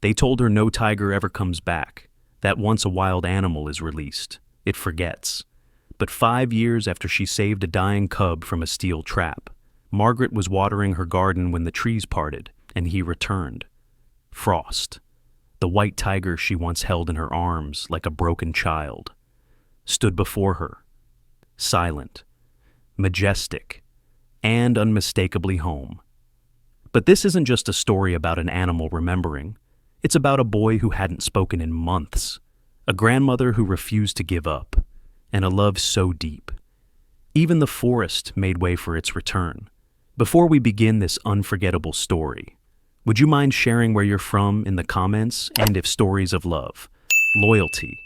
They told her no tiger ever comes back, that once a wild animal is released, it forgets. But 5 years after she saved a dying cub from a steel trap, Margaret was watering her garden when the trees parted, and he returned. Frost, the white tiger she once held in her arms like a broken child, stood before her, silent, majestic, and unmistakably home. But this isn't just a story about an animal remembering. It's about a boy who hadn't spoken in months, a grandmother who refused to give up, and a love so deep. Even the forest made way for its return. Before we begin this unforgettable story, would you mind sharing where you're from in the comments, and if stories of love, loyalty,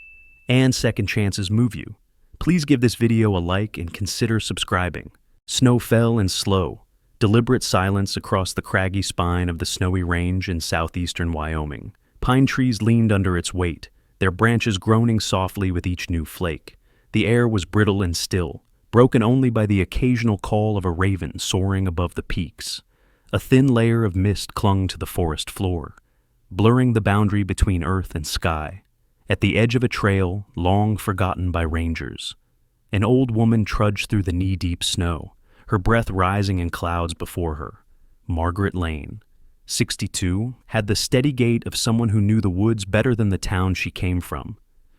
and second chances move you? Please give this video a like and consider subscribing. Snow fell in slow, deliberate silence across the craggy spine of the snowy range in southeastern Wyoming. Pine trees leaned under its weight, their branches groaning softly with each new flake. The air was brittle and still, broken only by the occasional call of a raven soaring above the peaks. A thin layer of mist clung to the forest floor, blurring the boundary between earth and sky. At the edge of a trail, long forgotten by rangers, an old woman trudged through the knee-deep snow, her breath rising in clouds before her. Margaret Lane, 62, had the steady gait of someone who knew the woods better than the town she came from.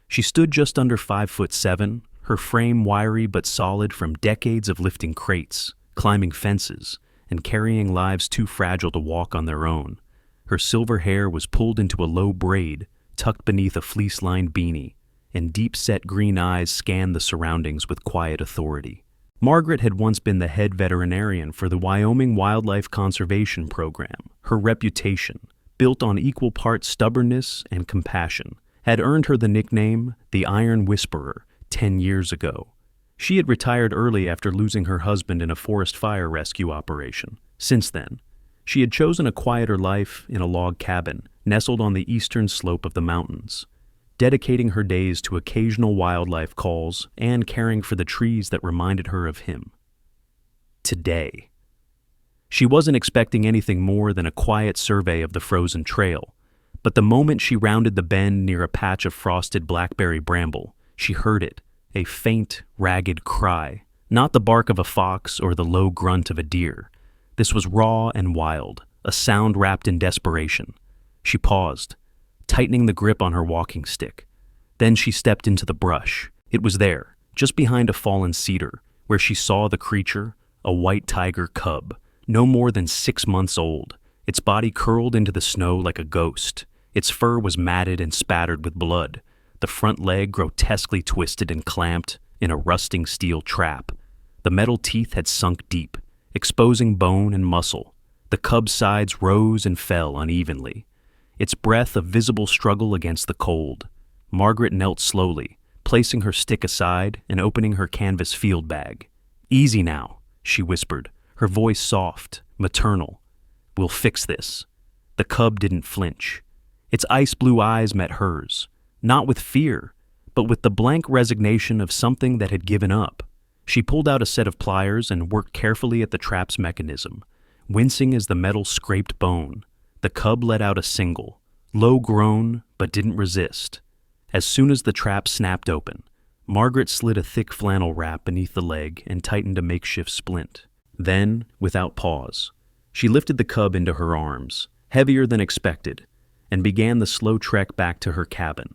She stood just under 5'7", her frame wiry but solid from decades of lifting crates, climbing fences, and carrying lives too fragile to walk on their own. Her silver hair was pulled into a low braid, tucked beneath a fleece-lined beanie, and deep-set green eyes scanned the surroundings with quiet authority. Margaret had once been the head veterinarian for the Wyoming Wildlife Conservation Program. Her reputation, built on equal parts stubbornness and compassion, had earned her the nickname the Iron Whisperer 10 years ago. She had retired early after losing her husband in a forest fire rescue operation. Since then, she had chosen a quieter life in a log cabin nestled on the eastern slope of the mountains, dedicating her days to occasional wildlife calls and caring for the trees that reminded her of him. Today, she wasn't expecting anything more than a quiet survey of the frozen trail, but the moment she rounded the bend near a patch of frosted blackberry bramble, she heard it, a faint, ragged cry, not the bark of a fox or the low grunt of a deer. This was raw and wild, a sound wrapped in desperation. She paused, tightening the grip on her walking stick. Then she stepped into the brush. It was there, just behind a fallen cedar, where she saw the creature, a white tiger cub, no more than 6 months old, its body curled into the snow like a ghost. Its fur was matted and spattered with blood, the front leg grotesquely twisted and clamped in a rusting steel trap. The metal teeth had sunk deep, exposing bone and muscle. The cub's sides rose and fell unevenly, its breath a visible struggle against the cold. Margaret knelt slowly, placing her stick aside and opening her canvas field bag. "Easy now," she whispered, her voice soft, maternal. "We'll fix this." The cub didn't flinch. Its ice-blue eyes met hers, not with fear, but with the blank resignation of something that had given up. She pulled out a set of pliers and worked carefully at the trap's mechanism. Wincing as the metal scraped bone, the cub let out a single, low groan, but didn't resist. As soon as the trap snapped open, Margaret slid a thick flannel wrap beneath the leg and tightened a makeshift splint. Then, without pause, she lifted the cub into her arms, heavier than expected, and began the slow trek back to her cabin.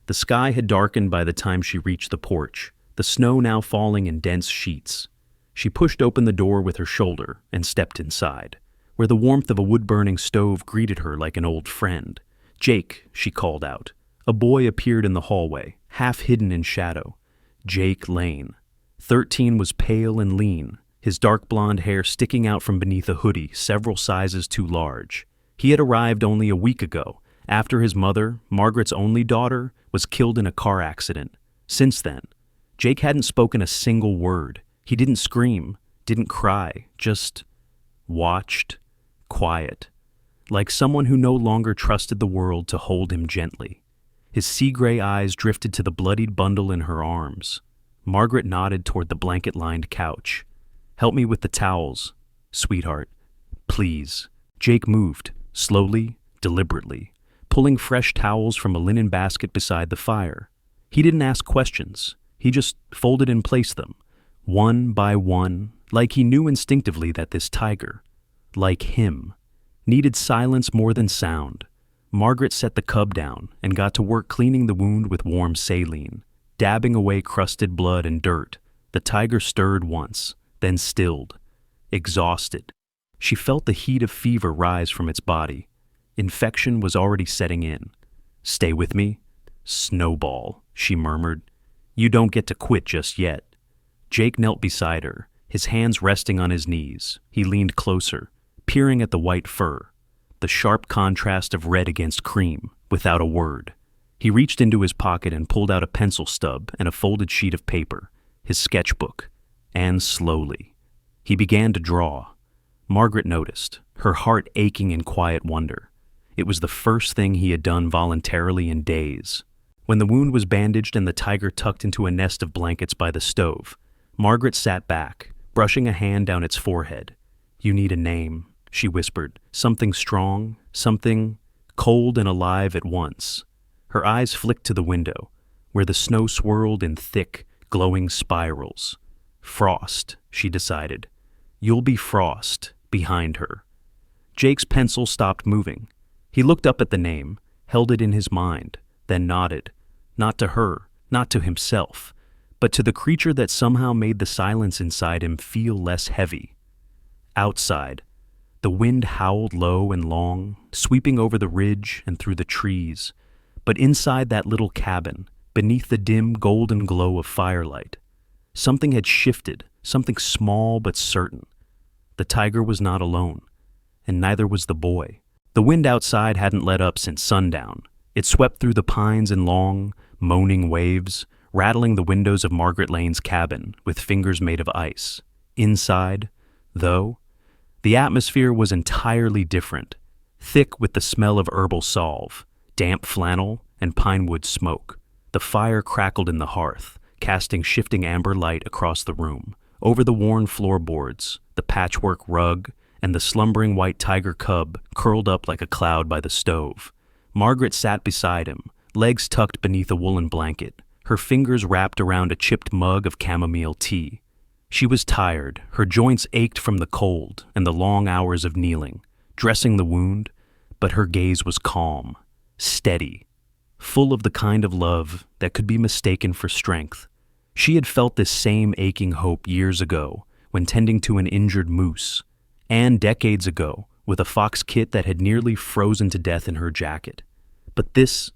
The sky had darkened by the time she reached the porch, the snow now falling in dense sheets. She pushed open the door with her shoulder and stepped inside, where the warmth of a wood-burning stove greeted her like an old friend. "Jake," she called out. A boy appeared in the hallway, half hidden in shadow. Jake Lane. 13 was pale and lean, his dark blonde hair sticking out from beneath a hoodie several sizes too large. He had arrived only a week ago, after his mother, Margaret's only daughter, was killed in a car accident. Since then, Jake hadn't spoken a single word. He didn't scream, didn't cry, just watched, quiet, like someone who no longer trusted the world to hold him gently. His sea-gray eyes drifted to the bloodied bundle in her arms. Margaret nodded toward the blanket-lined couch. "Help me with the towels, sweetheart. Please." Jake moved, slowly, deliberately, pulling fresh towels from a linen basket beside the fire. He didn't ask questions. He just folded and placed them, one by one, like he knew instinctively that this tiger, like him, needed silence more than sound. Margaret set the cub down and got to work cleaning the wound with warm saline, dabbing away crusted blood and dirt. The tiger stirred once, then stilled, exhausted. She felt the heat of fever rise from its body. Infection was already setting in. "Stay with me?" "Snowball," she murmured. "You don't get to quit just yet." Jake knelt beside her, his hands resting on his knees. He leaned closer, peering at the white fur, the sharp contrast of red against cream, without a word. He reached into his pocket and pulled out a pencil stub and a folded sheet of paper, his sketchbook, and slowly, he began to draw. Margaret noticed, her heart aching in quiet wonder. It was the first thing he had done voluntarily in days. When the wound was bandaged and the tiger tucked into a nest of blankets by the stove, Margaret sat back, brushing a hand down its forehead. "You need a name," she whispered. "Something strong, something cold and alive at once." Her eyes flicked to the window, where the snow swirled in thick, glowing spirals. "Frost," she decided. "You'll be Frost," behind her. Jake's pencil stopped moving. He looked up at the name, held it in his mind, then nodded. Not to her, not to himself, but to the creature that somehow made the silence inside him feel less heavy. Outside, the wind howled low and long, sweeping over the ridge and through the trees. But inside that little cabin, beneath the dim golden glow of firelight, something had shifted, something small but certain. The tiger was not alone, and neither was the boy. The wind outside hadn't let up since sundown. It swept through the pines in long, moaning waves, rattling the windows of Margaret Lane's cabin with fingers made of ice. Inside, though, the atmosphere was entirely different, thick with the smell of herbal salve, damp flannel, and pinewood smoke. The fire crackled in the hearth, casting shifting amber light across the room, over the worn floorboards, the patchwork rug, and the slumbering white tiger cub curled up like a cloud by the stove. Margaret sat beside him, legs tucked beneath a woolen blanket, her fingers wrapped around a chipped mug of chamomile tea. She was tired, her joints ached from the cold and the long hours of kneeling, dressing the wound, but her gaze was calm, steady, full of the kind of love that could be mistaken for strength. She had felt this same aching hope years ago when tending to an injured moose, and decades ago with a fox kit that had nearly frozen to death in her jacket. But this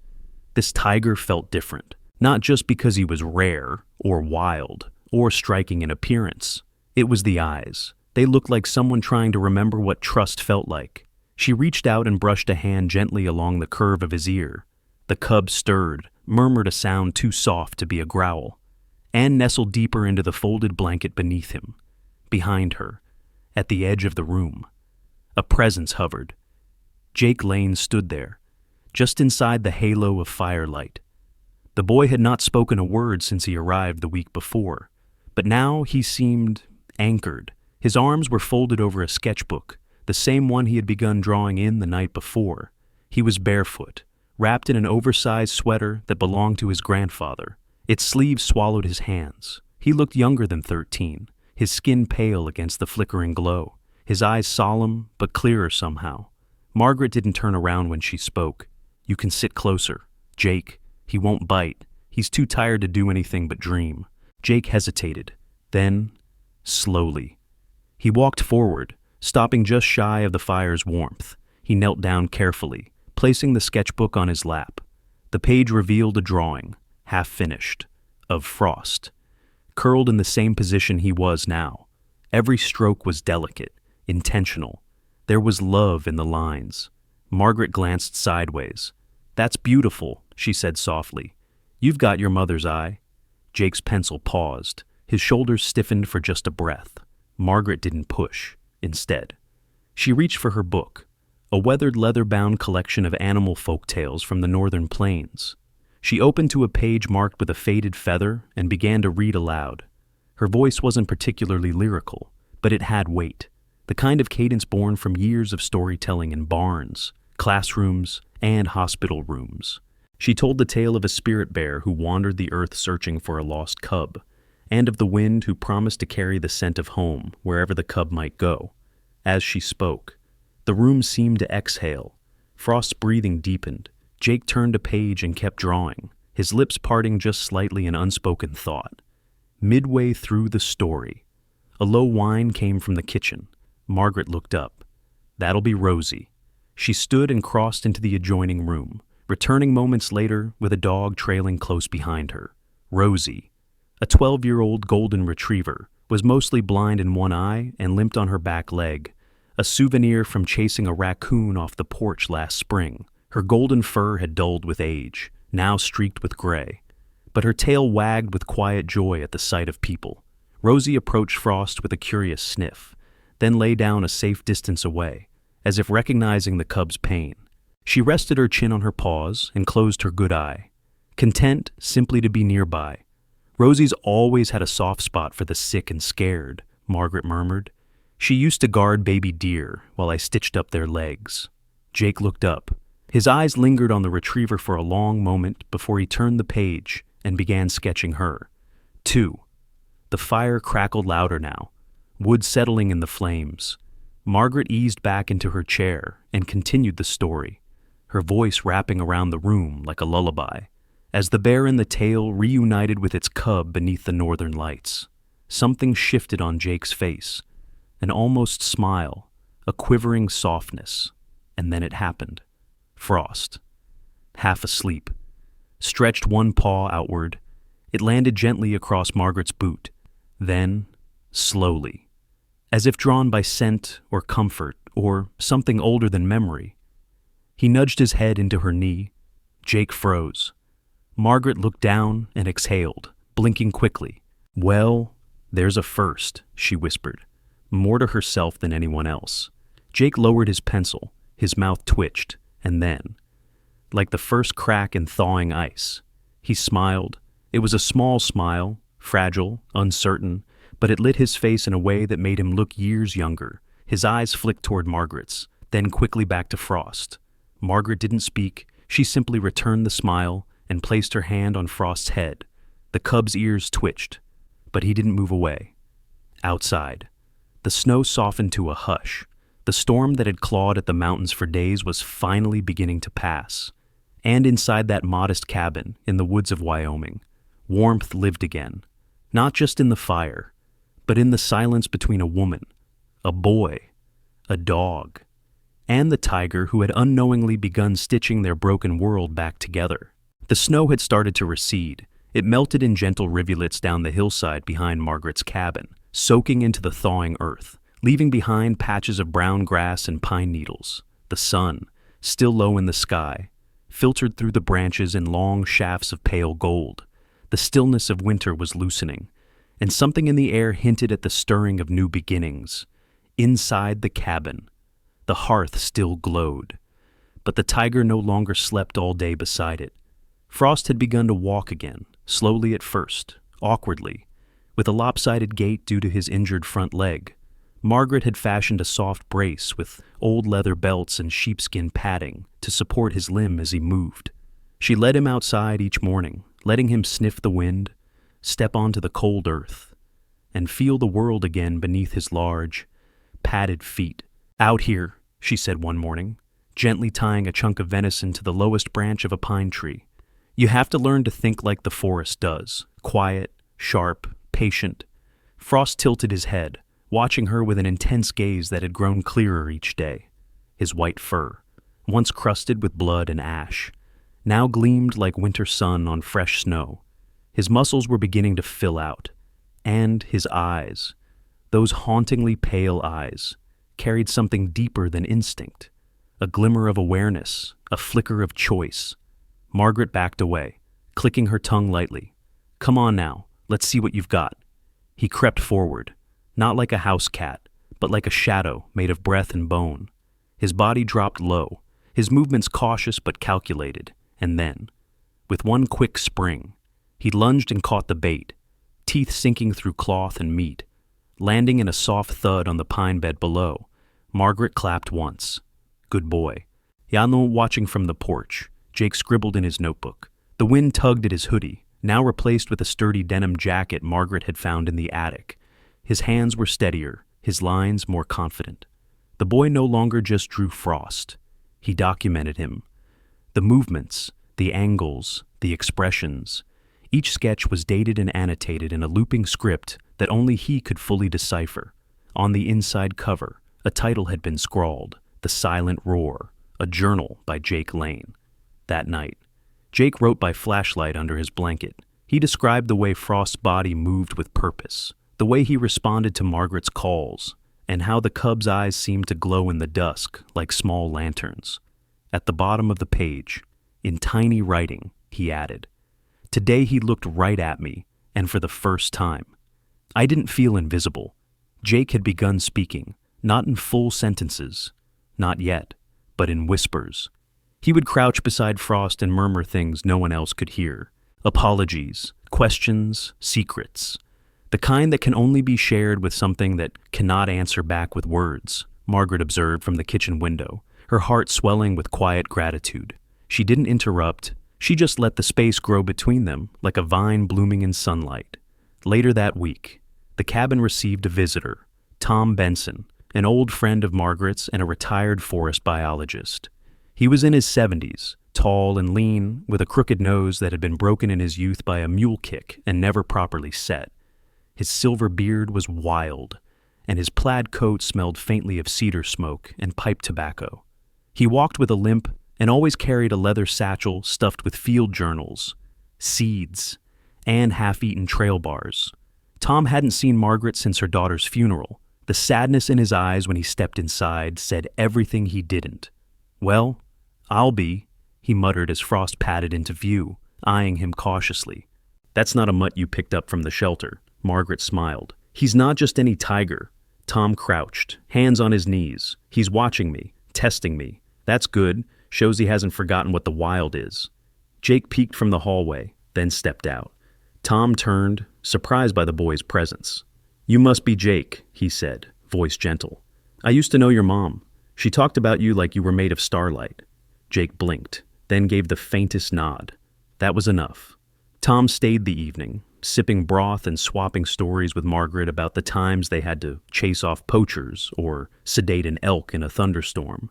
tiger felt different, not just because he was rare or wild or striking in appearance. It was the eyes. They looked like someone trying to remember what trust felt like. She reached out and brushed a hand gently along the curve of his ear. The cub stirred, murmured a sound too soft to be a growl, and nestled deeper into the folded blanket beneath him. Behind her, at the edge of the room, a presence hovered. Jake Lane stood there, just inside the halo of firelight. The boy had not spoken a word since he arrived the week before, but now he seemed anchored. His arms were folded over a sketchbook, the same one he had begun drawing in the night before. He was barefoot, wrapped in an oversized sweater that belonged to his grandfather. Its sleeves swallowed his hands. He looked younger than 13, his skin pale against the flickering glow, his eyes solemn but clearer somehow. Margaret didn't turn around when she spoke. "You can sit closer. Jake, he won't bite. He's too tired to do anything but dream." Jake hesitated. Then, slowly, he walked forward, stopping just shy of the fire's warmth. He knelt down carefully, placing the sketchbook on his lap. The page revealed a drawing, half finished, of Frost, curled in the same position he was now. Every stroke was delicate, intentional. There was love in the lines. Margaret glanced sideways. "That's beautiful," she said softly. "You've got your mother's eye." Jake's pencil paused. His shoulders stiffened for just a breath. Margaret didn't push. Instead, she reached for her book, a weathered leather-bound collection of animal folk tales from the northern plains. She opened to a page marked with a faded feather and began to read aloud. Her voice wasn't particularly lyrical, but it had weight, the kind of cadence born from years of storytelling in barns, classrooms, and hospital rooms. She told the tale of a spirit bear who wandered the earth searching for a lost cub, and of the wind who promised to carry the scent of home wherever the cub might go. As she spoke, the room seemed to exhale. Frost's breathing deepened. Jake turned a page and kept drawing, his lips parting just slightly in unspoken thought. Midway through the story, a low whine came from the kitchen. Margaret looked up. That'll be Rosie. She stood and crossed into the adjoining room, returning moments later with a dog trailing close behind her. Rosie, a 12-year-old golden retriever, was mostly blind in one eye and limped on her back leg, a souvenir from chasing a raccoon off the porch last spring. Her golden fur had dulled with age, now streaked with gray, but her tail wagged with quiet joy at the sight of people. Rosie approached Frost with a curious sniff, then lay down a safe distance away, as if recognizing the cub's pain. She rested her chin on her paws and closed her good eye, content simply to be nearby. Rosie's always had a soft spot for the sick and scared, Margaret murmured. She used to guard baby deer while I stitched up their legs. Jake looked up. His eyes lingered on the retriever for a long moment before he turned the page and began sketching her. 2. The fire crackled louder now, wood settling in the flames. Margaret eased back into her chair and continued the story, her voice wrapping around the room like a lullaby, as the bear in the tale reunited with its cub beneath the northern lights. Something shifted on Jake's face, an almost smile, a quivering softness, and then it happened. Frost, half asleep, stretched one paw outward. It landed gently across Margaret's boot. Then, slowly, as if drawn by scent or comfort or something older than memory, he nudged his head into her knee. Jake froze. Margaret looked down and exhaled, blinking quickly. Well, there's a first, she whispered, more to herself than anyone else. Jake lowered his pencil, his mouth twitched, and then, like the first crack in thawing ice, he smiled. It was a small smile, fragile, uncertain, but it lit his face in a way that made him look years younger. His eyes flicked toward Margaret's, then quickly back to Frost. Margaret didn't speak. She simply returned the smile and placed her hand on Frost's head. The cub's ears twitched, but he didn't move away. Outside, the snow softened to a hush. The storm that had clawed at the mountains for days was finally beginning to pass. And inside that modest cabin in the woods of Wyoming, warmth lived again, not just in the fire, but in the silence between a woman, a boy, a dog, and the tiger who had unknowingly begun stitching their broken world back together. The snow had started to recede. It melted in gentle rivulets down the hillside behind Margaret's cabin, soaking into the thawing earth, leaving behind patches of brown grass and pine needles. The sun, still low in the sky, filtered through the branches in long shafts of pale gold. The stillness of winter was loosening, and something in the air hinted at the stirring of new beginnings. Inside the cabin, the hearth still glowed, but the tiger no longer slept all day beside it. Frost had begun to walk again, slowly at first, awkwardly, with a lopsided gait due to his injured front leg. Margaret had fashioned a soft brace with old leather belts and sheepskin padding to support his limb as he moved. She led him outside each morning, letting him sniff the wind, step onto the cold earth, and feel the world again beneath his large, padded feet. Out here, she said one morning, gently tying a chunk of venison to the lowest branch of a pine tree. You have to learn to think like the forest does, quiet, sharp, patient. Frost tilted his head, watching her with an intense gaze that had grown clearer each day. His white fur, once crusted with blood and ash, now gleamed like winter sun on fresh snow. His muscles were beginning to fill out, and his eyes, those hauntingly pale eyes, carried something deeper than instinct, a glimmer of awareness, a flicker of choice. Margaret backed away, clicking her tongue lightly. Come on now, let's see what you've got. He crept forward, not like a house cat, but like a shadow made of breath and bone. His body dropped low, his movements cautious but calculated, and then, with one quick spring, he lunged and caught the bait, teeth sinking through cloth and meat. Landing in a soft thud on the pine bed below, Margaret clapped once. Good boy. Yano watching from the porch. Jake scribbled in his notebook. The wind tugged at his hoodie, now replaced with a sturdy denim jacket Margaret had found in the attic. His hands were steadier, his lines more confident. The boy no longer just drew Frost. He documented him. The movements, the angles, the expressions. Each sketch was dated and annotated in a looping script that only he could fully decipher. On the inside cover, a title had been scrawled, The Silent Roar, a journal by Jake Lane. That night, Jake wrote by flashlight under his blanket. He described the way Frost's body moved with purpose, the way he responded to Margaret's calls, and how the cub's eyes seemed to glow in the dusk like small lanterns. At the bottom of the page, in tiny writing, he added, "Today he looked right at me, and for the first time." I didn't feel invisible. Jake had begun speaking, not in full sentences, not yet, but in whispers. He would crouch beside Frost and murmur things no one else could hear. Apologies, questions, secrets. The kind that can only be shared with something that cannot answer back with words, Margaret observed from the kitchen window, her heart swelling with quiet gratitude. She didn't interrupt. She just let the space grow between them like a vine blooming in sunlight. Later that week, the cabin received a visitor, Tom Benson, an old friend of Margaret's and a retired forest biologist. He was in his 70s, tall and lean, with a crooked nose that had been broken in his youth by a mule kick and never properly set. His silver beard was wild, and his plaid coat smelled faintly of cedar smoke and pipe tobacco. He walked with a limp and always carried a leather satchel stuffed with field journals, seeds, and half-eaten trail bars. Tom hadn't seen Margaret since her daughter's funeral. The sadness in his eyes when he stepped inside said everything he didn't. "Well, I'll be," he muttered as Frost padded into view, eyeing him cautiously. "That's not a mutt you picked up from the shelter," Margaret smiled. "He's not just any tiger." Tom crouched, hands on his knees. "He's watching me, testing me. That's good, shows he hasn't forgotten what the wild is." Jake peeked from the hallway, then stepped out. Tom turned, surprised by the boy's presence. "You must be Jake," he said, voice gentle. "I used to know your mom. She talked about you like you were made of starlight." Jake blinked, then gave the faintest nod. That was enough. Tom stayed the evening, sipping broth and swapping stories with Margaret about the times they had to chase off poachers or sedate an elk in a thunderstorm.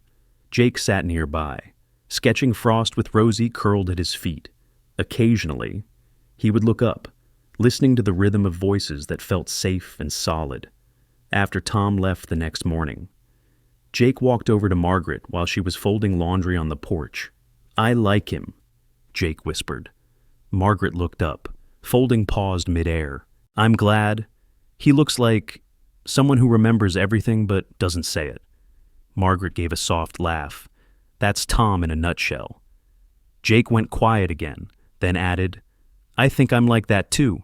Jake sat nearby, sketching Frost with Rosie curled at his feet. Occasionally, he would look up, listening to the rhythm of voices that felt safe and solid. After Tom left the next morning, Jake walked over to Margaret while she was folding laundry on the porch. "I like him," Jake whispered. Margaret looked up, folding paused midair. "I'm glad. He looks like someone who remembers everything but doesn't say it." Margaret gave a soft laugh. "That's Tom in a nutshell." Jake went quiet again, then added, "I think I'm like that too."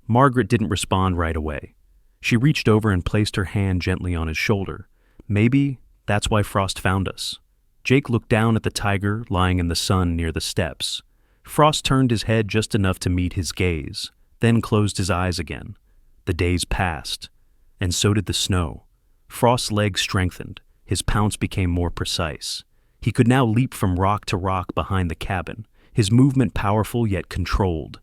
Margaret didn't respond right away. She reached over and placed her hand gently on his shoulder. "Maybe that's why Frost found us." Jake looked down at the tiger lying in the sun near the steps. Frost turned his head just enough to meet his gaze, then closed his eyes again. The days passed, and so did the snow. Frost's legs strengthened. His pounce became more precise. He could now leap from rock to rock behind the cabin, his movement powerful yet controlled.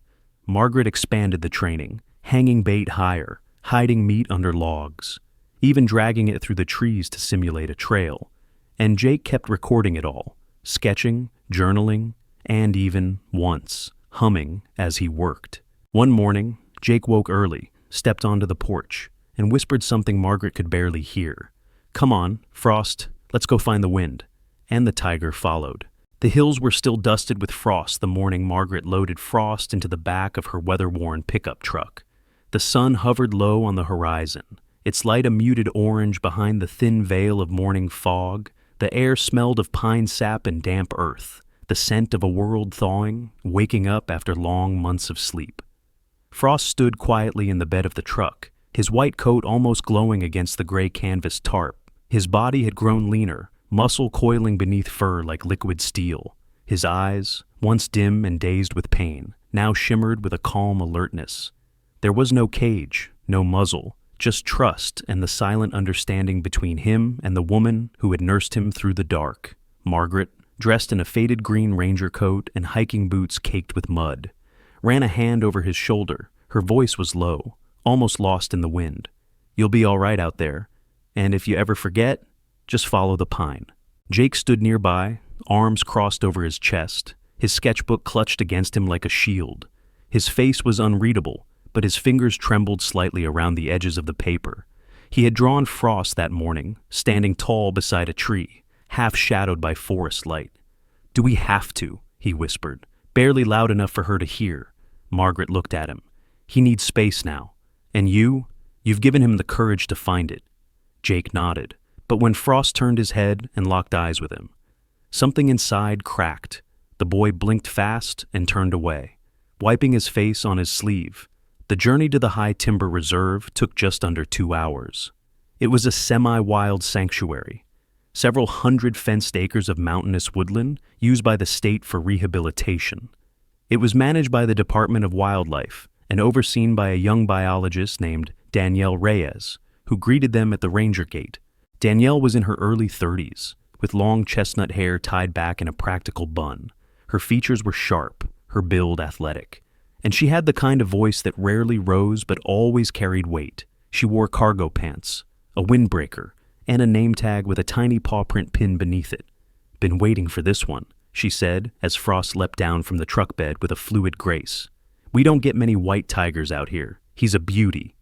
Margaret expanded the training, hanging bait higher, hiding meat under logs, even dragging it through the trees to simulate a trail. And Jake kept recording it all, sketching, journaling, and even, once, humming as he worked. One morning, Jake woke early, stepped onto the porch, and whispered something Margaret could barely hear. "Come on, Frost, let's go find the wind." And the tiger followed. The hills were still dusted with frost the morning Margaret loaded Frost into the back of her weather-worn pickup truck. The sun hovered low on the horizon, its light a muted orange behind the thin veil of morning fog. The air smelled of pine sap and damp earth, the scent of a world thawing, waking up after long months of sleep. Frost stood quietly in the bed of the truck, his white coat almost glowing against the gray canvas tarp. His body had grown leaner, muscle coiling beneath fur like liquid steel. His eyes, once dim and dazed with pain, now shimmered with a calm alertness. There was no cage, no muzzle, just trust and the silent understanding between him and the woman who had nursed him through the dark. Margaret, dressed in a faded green ranger coat and hiking boots caked with mud, ran a hand over his shoulder. Her voice was low, almost lost in the wind. "You'll be all right out there, and if you ever forget, just follow the pine." Jake stood nearby, arms crossed over his chest, his sketchbook clutched against him like a shield. His face was unreadable, but his fingers trembled slightly around the edges of the paper. He had drawn Frost that morning, standing tall beside a tree, half shadowed by forest light. "Do we have to?" he whispered, barely loud enough for her to hear. Margaret looked at him. "He needs space now. And you've given him the courage to find it." Jake nodded, but when Frost turned his head and locked eyes with him, something inside cracked. The boy blinked fast and turned away, wiping his face on his sleeve. The journey to the High Timber Reserve took just under 2 hours. It was a semi-wild sanctuary, several hundred fenced acres of mountainous woodland used by the state for rehabilitation. It was managed by the Department of Wildlife and overseen by a young biologist named Danielle Reyes, who greeted them at the ranger gate. Danielle was in her early 30s, with long chestnut hair tied back in a practical bun. Her features were sharp, her build athletic, and she had the kind of voice that rarely rose but always carried weight. She wore cargo pants, a windbreaker, and a name tag with a tiny paw print pin beneath it. "Been waiting for this one," she said as Frost leapt down from the truck bed with a fluid grace. "We don't get many white tigers out here. He's a beauty."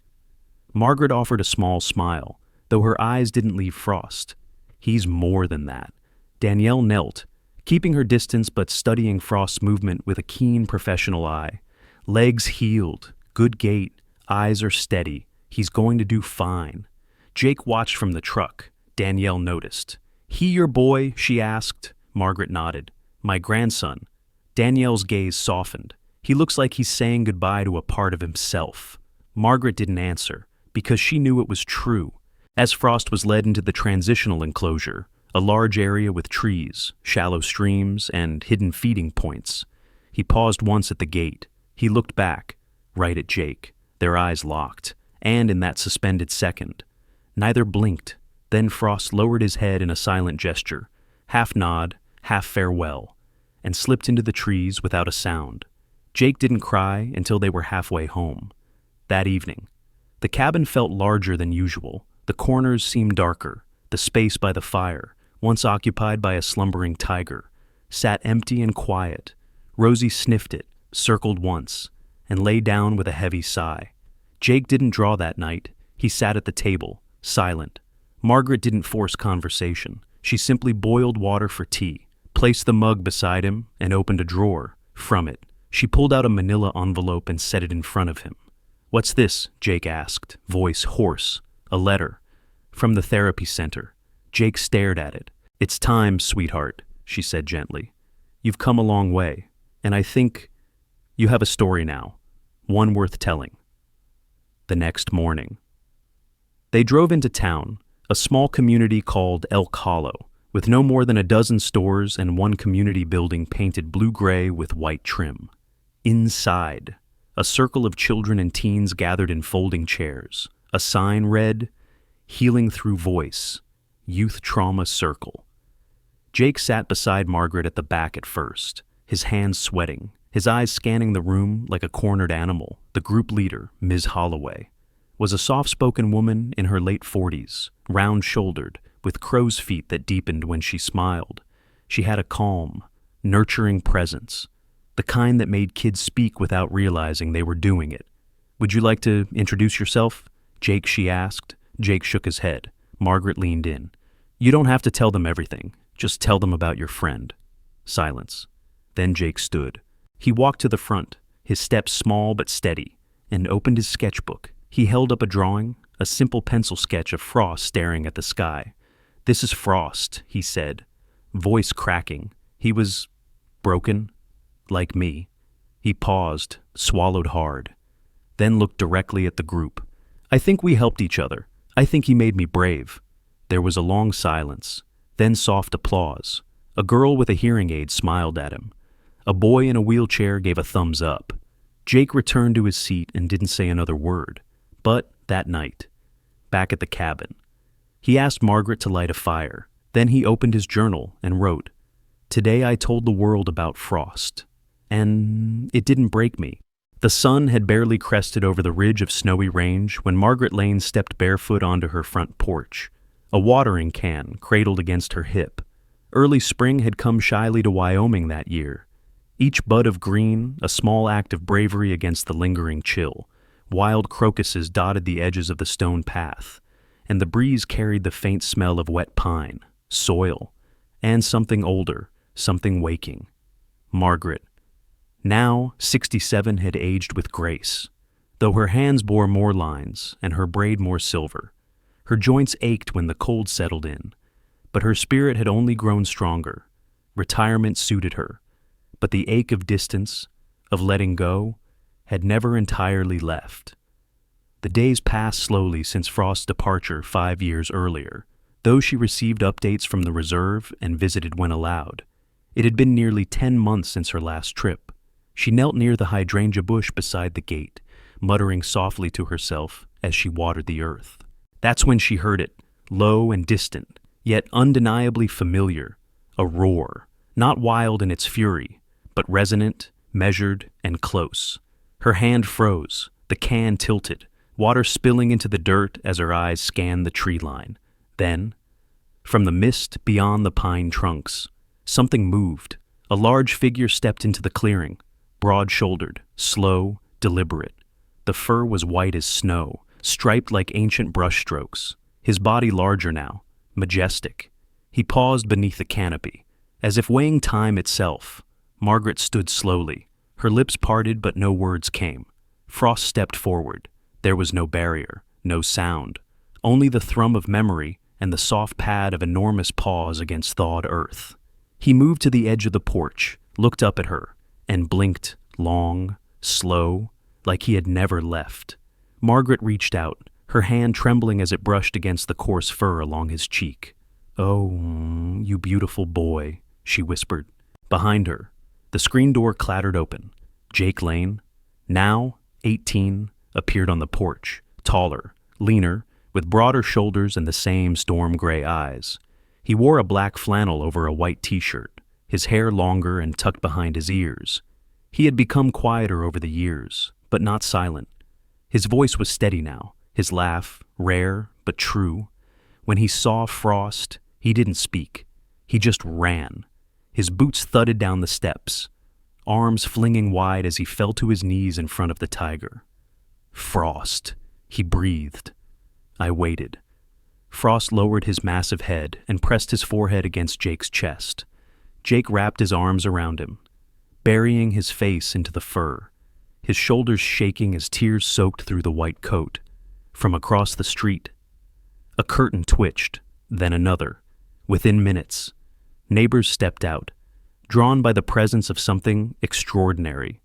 Margaret offered a small smile, though her eyes didn't leave Frost. "He's more than that." Danielle knelt, keeping her distance but studying Frost's movement with a keen professional eye. Legs healed, good gait, eyes are steady. He's going to do fine. Jake watched from the truck. Danielle noticed. "He your boy?" she asked. Margaret nodded. "My grandson." Danielle's gaze softened. "He looks like he's saying goodbye to a part of himself." Margaret didn't answer, because she knew it was true. As Frost was led into the transitional enclosure, a large area with trees, shallow streams, and hidden feeding points, he paused once at the gate. He looked back, right at Jake. Their eyes locked, and in that suspended second, neither blinked. Then Frost lowered his head in a silent gesture, half nod, half farewell, and slipped into the trees without a sound. Jake didn't cry until they were halfway home. That evening, the cabin felt larger than usual. The corners seemed darker. The space by the fire, once occupied by a slumbering tiger, sat empty and quiet. Rosie sniffed it, circled once, and lay down with a heavy sigh. Jake didn't draw that night. He sat at the table, silent. Margaret didn't force conversation. She simply boiled water for tea, placed the mug beside him, and opened a drawer. From it, she pulled out a manila envelope and set it in front of him. "What's this?" Jake asked, voice hoarse. "A letter. From the therapy center." Jake stared at it. "It's time, sweetheart," she said gently. "You've come a long way, and I think you have a story now, one worth telling." The next morning, they drove into town, a small community called Elk Hollow, with no more than a dozen stores and one community building painted blue-gray with white trim. Inside, a circle of children and teens gathered in folding chairs. A sign read, "Healing Through Voice, Youth Trauma Circle." Jake sat beside Margaret at the back at first, his hands sweating, his eyes scanning the room like a cornered animal. The group leader, Ms. Holloway, was a soft-spoken woman in her late 40s, round-shouldered, with crow's feet that deepened when she smiled. She had a calm, nurturing presence, the kind that made kids speak without realizing they were doing it. "Would you like to introduce yourself, Jake?" she asked. Jake shook his head. Margaret leaned in. "You don't have to tell them everything. Just tell them about your friend." Silence. Then Jake stood. He walked to the front, his steps small but steady, and opened his sketchbook. He held up a drawing, a simple pencil sketch of Frost staring at the sky. "This is Frost," he said, voice cracking. "He was broken, like me." He paused, swallowed hard, then looked directly at the group. "I think we helped each other. I think he made me brave." There was a long silence, then soft applause. A girl with a hearing aid smiled at him. A boy in a wheelchair gave a thumbs up. Jake returned to his seat and didn't say another word. But that night, back at the cabin, he asked Margaret to light a fire. Then he opened his journal and wrote, Today I told the world about Frost. And it didn't break me. The sun had barely crested over the ridge of snowy range when Margaret Lane stepped barefoot onto her front porch, a watering can cradled against her hip. Early spring had come shyly to Wyoming that year. Each bud of green, a small act of bravery against the lingering chill. Wild crocuses dotted the edges of the stone path, and the breeze carried the faint smell of wet pine, soil, and something older, something waking. Margaret. Now, 67 had aged with grace, though her hands bore more lines and her braid more silver. Her joints ached when the cold settled in, but her spirit had only grown stronger. Retirement suited her, but the ache of distance, of letting go, had never entirely left. The days passed slowly since Frost's departure 5 years earlier, though she received updates from the reserve and visited when allowed. It had been nearly 10 months since her last trip. She knelt near the hydrangea bush beside the gate, muttering softly to herself as she watered the earth. That's when she heard it, low and distant, yet undeniably familiar, a roar, not wild in its fury, but resonant, measured, and close. Her hand froze, the can tilted, water spilling into the dirt as her eyes scanned the tree line. Then, from the mist beyond the pine trunks, something moved. A large figure stepped into the clearing, broad-shouldered, slow, deliberate. The fur was white as snow, striped like ancient brushstrokes. His body larger now, majestic. He paused beneath the canopy, as if weighing time itself. Margaret stood slowly, her lips parted but no words came. Frost stepped forward. There was no barrier, no sound, only the thrum of memory and the soft pad of enormous paws against thawed earth. He moved to the edge of the porch, looked up at her, and blinked, long, slow, like he had never left. Margaret reached out, her hand trembling as it brushed against the coarse fur along his cheek. "Oh, you beautiful boy," she whispered. Behind her, the screen door clattered open. Jake Lane, now 18, appeared on the porch, taller, leaner, with broader shoulders and the same storm-gray eyes. He wore a black flannel over a white t-shirt, his hair longer and tucked behind his ears. He had become quieter over the years, but not silent. His voice was steady now, his laugh, rare but true. When he saw Frost, he didn't speak. He just ran. His boots thudded down the steps, arms flinging wide as he fell to his knees in front of the tiger. "Frost," he breathed. I waited. Frost lowered his massive head and pressed his forehead against Jake's chest. Jake wrapped his arms around him, burying his face into the fur, his shoulders shaking as tears soaked through the white coat. From across the street, a curtain twitched, then another. Within minutes, neighbors stepped out, drawn by the presence of something extraordinary.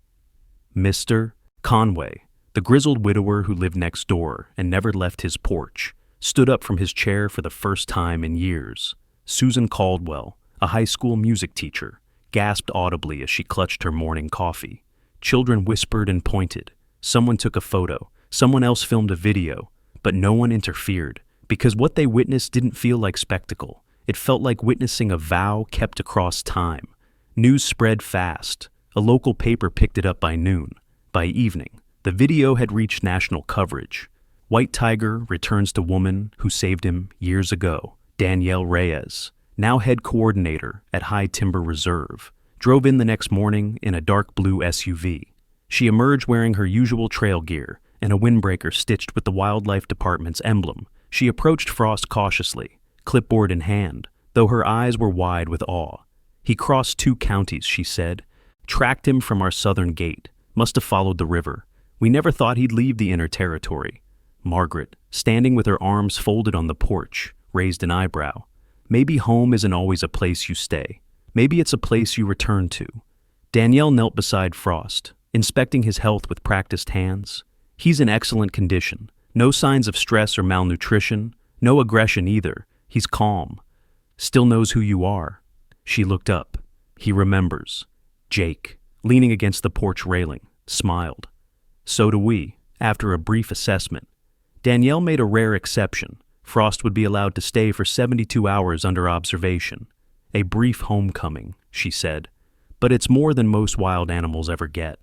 Mr. Conway, the grizzled widower who lived next door and never left his porch, stood up from his chair for the first time in years. Susan Caldwell, a high school music teacher, gasped audibly as she clutched her morning coffee. Children whispered and pointed. Someone took a photo. Someone else filmed a video. But no one interfered, because what they witnessed didn't feel like spectacle. It felt like witnessing a vow kept across time. News spread fast. A local paper picked it up by noon. By evening, the video had reached national coverage. White Tiger returns to woman who saved him years ago. Danielle Reyes, now head coordinator at High Timber Reserve, drove in the next morning in a dark blue SUV. She emerged wearing her usual trail gear and a windbreaker stitched with the Wildlife Department's emblem. She approached Frost cautiously, clipboard in hand, though her eyes were wide with awe. "He crossed 2 counties," she said. "Tracked him from our southern gate. Must have followed the river. We never thought he'd leave the inner territory." Margaret, standing with her arms folded on the porch, raised an eyebrow. "Maybe home isn't always a place you stay. Maybe it's a place you return to." Danielle knelt beside Frost, inspecting his health with practiced hands. "He's in excellent condition. No signs of stress or malnutrition. No aggression either. He's calm. Still knows who you are." She looked up. "He remembers." Jake, leaning against the porch railing, smiled. "So do we," after a brief assessment. Danielle made a rare exception. Frost would be allowed to stay for 72 hours under observation. A brief homecoming, she said, "but it's more than most wild animals ever get."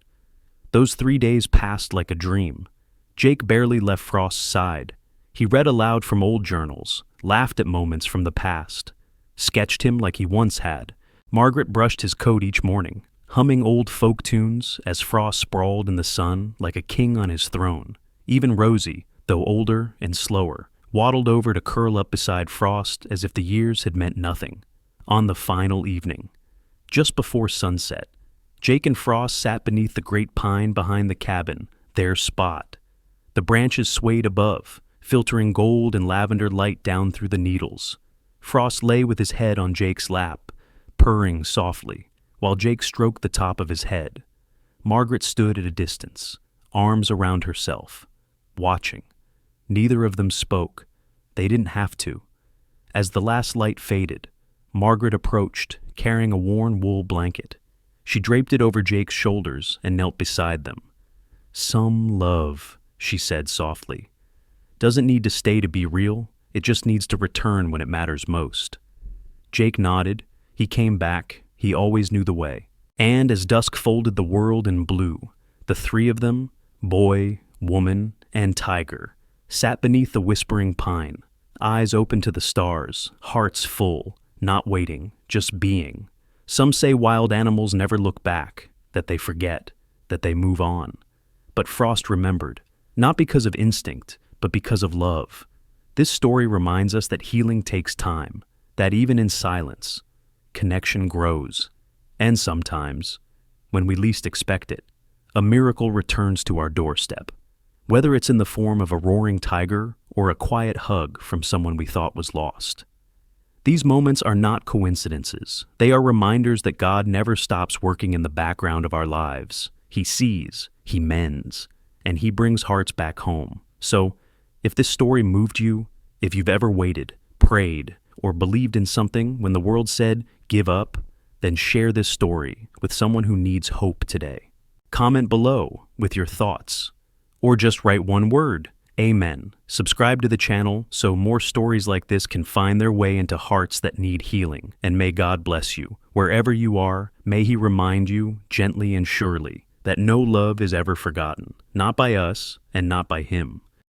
Those 3 days passed like a dream. Jake barely left Frost's side. He read aloud from old journals, laughed at moments from the past, sketched him like he once had. Margaret brushed his coat each morning, humming old folk tunes as Frost sprawled in the sun like a king on his throne. Even Rosie, though older and slower, waddled over to curl up beside Frost as if the years had meant nothing. On the final evening, just before sunset, Jake and Frost sat beneath the great pine behind the cabin, their spot. The branches swayed above, filtering gold and lavender light down through the needles. Frost lay with his head on Jake's lap, purring softly, while Jake stroked the top of his head. Margaret stood at a distance, arms around herself, watching. Neither of them spoke. They didn't have to. As the last light faded, Margaret approached, carrying a worn wool blanket. She draped it over Jake's shoulders and knelt beside them. "Some love," she said softly. "Doesn't need to stay to be real. It just needs to return when it matters most." Jake nodded. He came back. He always knew the way. And as dusk folded the world in blue, the three of them, boy, woman, and tiger, sat beneath the whispering pine, eyes open to the stars, hearts full, not waiting, just being. Some say wild animals never look back, that they forget, that they move on. But Frost remembered, not because of instinct, but because of love. This story reminds us that healing takes time, that even in silence, connection grows. And sometimes, when we least expect it, a miracle returns to our doorstep. Whether it's in the form of a roaring tiger or a quiet hug from someone we thought was lost. These moments are not coincidences. They are reminders that God never stops working in the background of our lives. He sees, He mends, and He brings hearts back home. So, if this story moved you, if you've ever waited, prayed, or believed in something when the world said, "give up," then share this story with someone who needs hope today. Comment below with your thoughts, or just write one word, Amen. Subscribe to the channel so more stories like this can find their way into hearts that need healing. And may God bless you. Wherever you are, may He remind you, gently and surely, that no love is ever forgotten, not by us and not by Him.